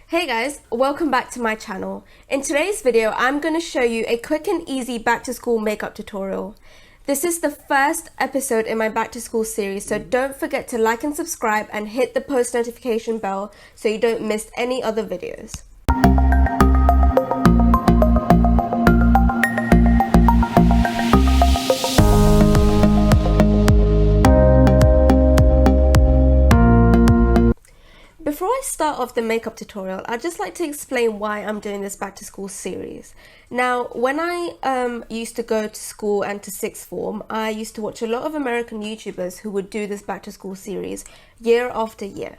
Hey guys, welcome back to my channel. In today's video, I'm going to show you a quick and easy back to school makeup tutorial. This is the first episode in my back to school series, so don't forget to like and subscribe and hit the post notification bell so you don't miss any other videos. Before I start off the makeup tutorial, I'd just like to explain why I'm doing this back to school series. Now, when I used to go to school and to sixth form, I used to watch a lot of American YouTubers who would do this back to school series year after year.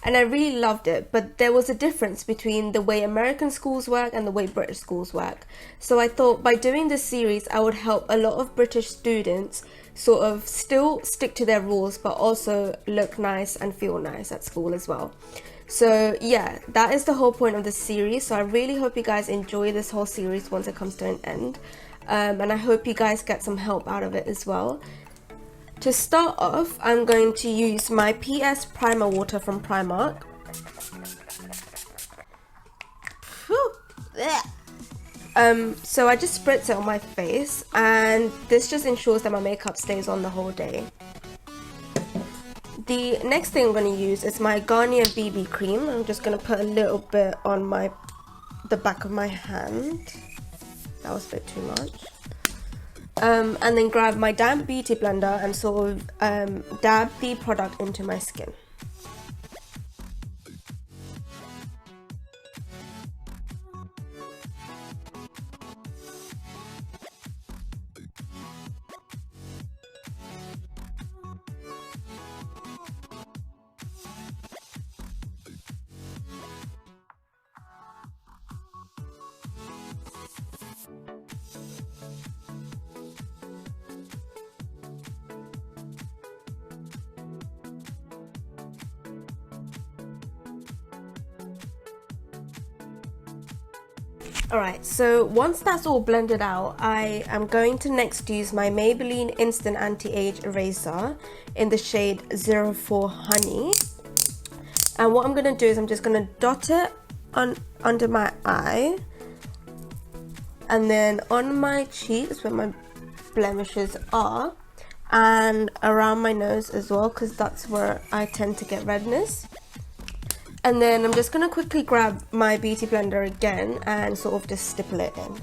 And I really loved it, but there was a difference between the way American schools work and the way British schools work. So I thought by doing this series, I would help a lot of British students sort of still stick to their rules, but also look nice and feel nice at school as well. So yeah, that is the whole point of this series. So I really hope you guys enjoy this whole series once it comes to an end. And I hope you guys get some help out of it as well. To start off, I'm going to use my PS Primer Water from Primark. So I just spritz it on my face, and this just ensures that my makeup stays on the whole day. The next thing I'm going to use is my Garnier BB cream. I'm just going to put a little bit on the back of my hand. That was a bit too much. And then grab my damp beauty blender and sort of dab the product into my skin. Alright, so once that's all blended out, I am going to next use my Maybelline Instant Anti-Age Eraser in the shade 04 Honey. And what I'm going to do is I'm just going to dot it under my eye, and then on my cheeks where my blemishes are, and around my nose as well, because that's where I tend to get redness. And then I'm just going to quickly grab my beauty blender again and sort of just stipple it in.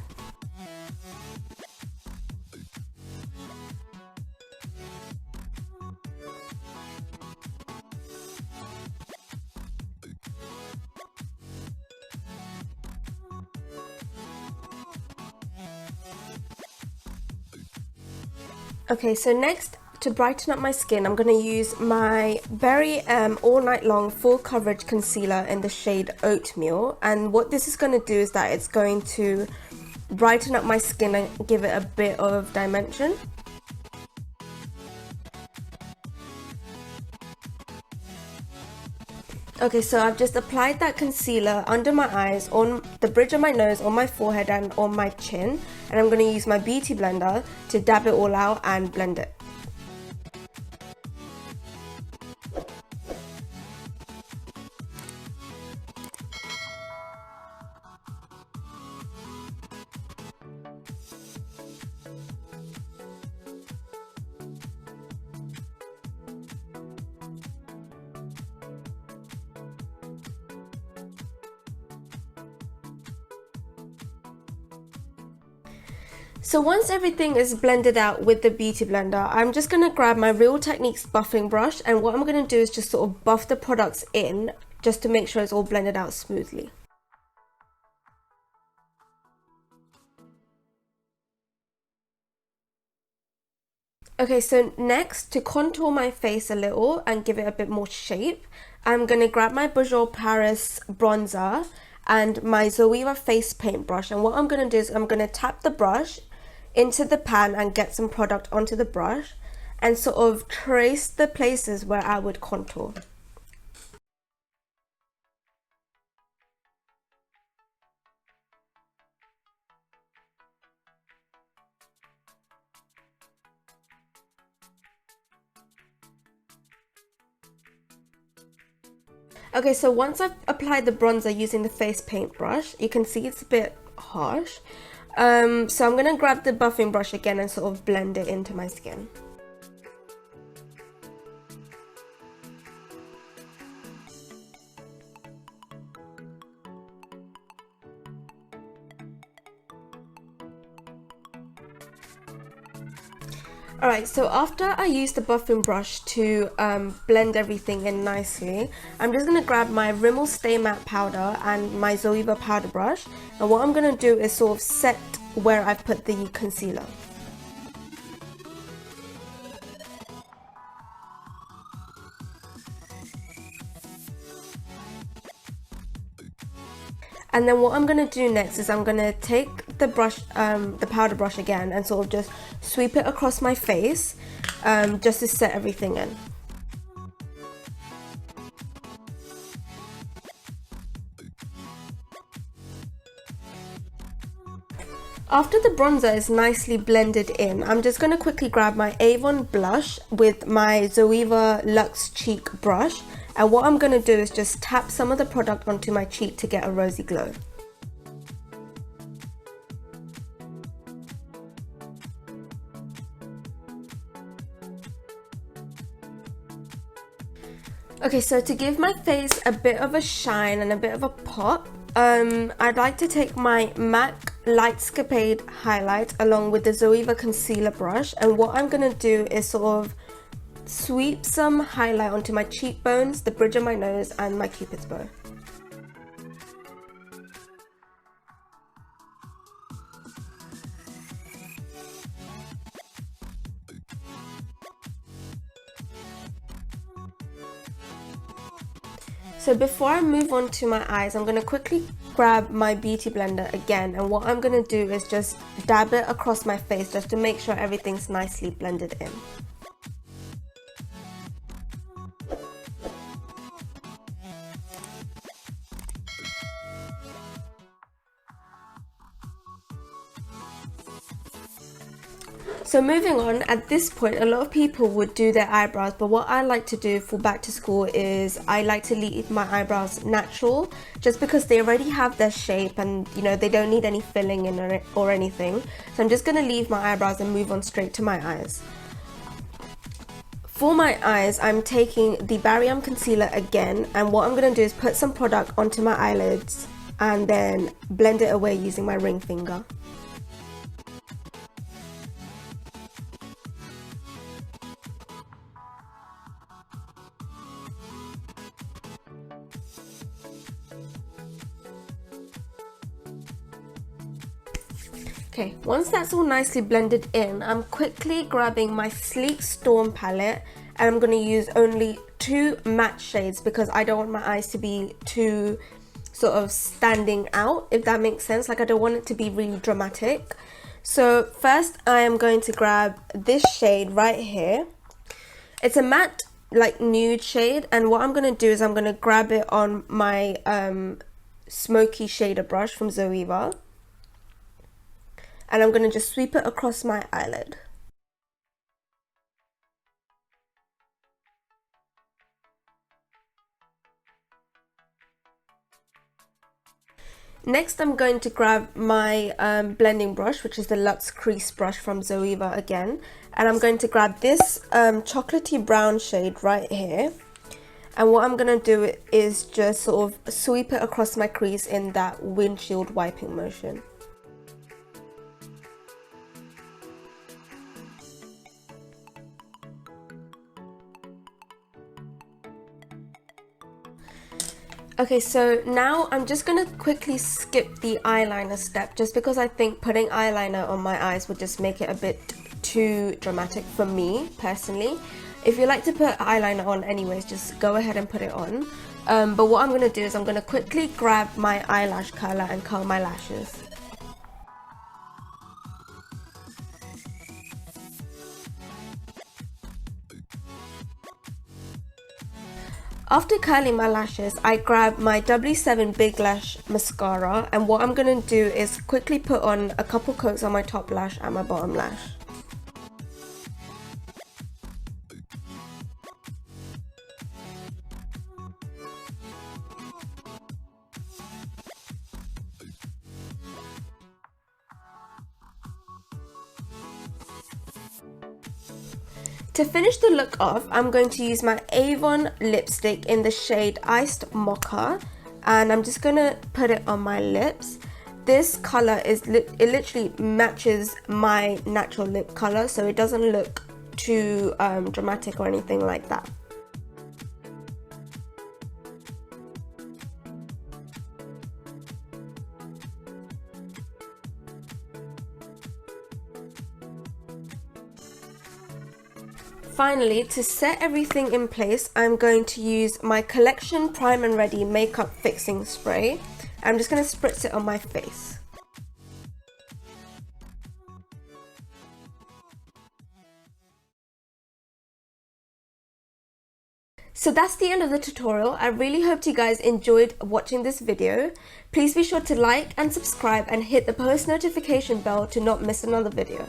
Okay, so next, to brighten up my skin, I'm going to use my very all night long full coverage concealer in the shade Oatmeal. And what this is going to do is that it's going to brighten up my skin and give it a bit of dimension. Okay, so I've just applied that concealer under my eyes, on the bridge of my nose, on my forehead and on my chin. And I'm going to use my beauty blender to dab it all out and blend it. So once everything is blended out with the beauty blender, I'm just going to grab my Real Techniques buffing brush, and what I'm going to do is just sort of buff the products in just to make sure it's all blended out smoothly. Okay, so next, to contour my face a little and give it a bit more shape, I'm going to grab my Bourjois Paris bronzer and my Zoeva face paint brush, and what I'm going to do is I'm going to tap the brush into the pan and get some product onto the brush and sort of trace the places where I would contour. Okay, so once I've applied the bronzer using the face paint brush, you can see it's a bit harsh. So I'm gonna grab the buffing brush again and sort of blend it into my skin. Alright, so after I use the buffing brush to blend everything in nicely, I'm just going to grab my Rimmel Stay Matte powder and my Zoeva powder brush, and what I'm going to do is sort of set where I've put the concealer. And then what I'm going to do next is I'm going to take the brush, the powder brush again, and sort of just sweep it across my face, just to set everything in. After the bronzer is nicely blended in, I'm just going to quickly grab my Avon blush with my Zoeva Luxe Cheek brush, and what I'm going to do is just tap some of the product onto my cheek to get a rosy glow. Okay, so to give my face a bit of a shine and a bit of a pop, I'd like to take my MAC Lightscapade highlight along with the Zoeva concealer brush, and what I'm going to do is sort of sweep some highlight onto my cheekbones, the bridge of my nose, and my cupid's bow. So before I move on to my eyes, I'm going to quickly grab my beauty blender again, and what I'm going to do is just dab it across my face just to make sure everything's nicely blended in. So moving on, at this point a lot of people would do their eyebrows, but what I like to do for back to school is I like to leave my eyebrows natural, just because they already have their shape and you know they don't need any filling in or anything. So I'm just going to leave my eyebrows and move on straight to my eyes. For my eyes, I'm taking the Barry concealer again, and what I'm going to do is put some product onto my eyelids and then blend it away using my ring finger. Okay, once that's all nicely blended in, I'm quickly grabbing my Sleek Storm palette, and I'm going to use only 2 matte shades because I don't want my eyes to be too sort of standing out, if that makes sense. Like I don't want it to be really dramatic. So first I am going to grab this shade right here. It's a matte like nude shade, and what I'm going to do is I'm going to grab it on my smoky shader brush from Zoeva. And I'm going to just sweep it across my eyelid. Next I'm going to grab my blending brush, which is the Luxe Crease brush from Zoeva again. And I'm going to grab this chocolatey brown shade right here. And what I'm going to do is just sort of sweep it across my crease in that windshield wiping motion. Okay, so now I'm just going to quickly skip the eyeliner step, just because I think putting eyeliner on my eyes would just make it a bit too dramatic for me personally. If you like to put eyeliner on anyways, just go ahead and put it on. But what I'm going to do is I'm going to quickly grab my eyelash curler and curl my lashes. After curling my lashes, I grab my W7 Big Lash mascara, and what I'm going to do is quickly put on a couple coats on my top lash and my bottom lash. To finish the look off, I'm going to use my Avon lipstick in the shade Iced Mocha, and I'm just going to put it on my lips. This color it literally matches my natural lip color, so it doesn't look too dramatic or anything like that. Finally, to set everything in place, I'm going to use my Collection Prime and Ready Makeup Fixing Spray. I'm just going to spritz it on my face. So that's the end of the tutorial. I really hope you guys enjoyed watching this video. Please be sure to like and subscribe and hit the post notification bell to not miss another video.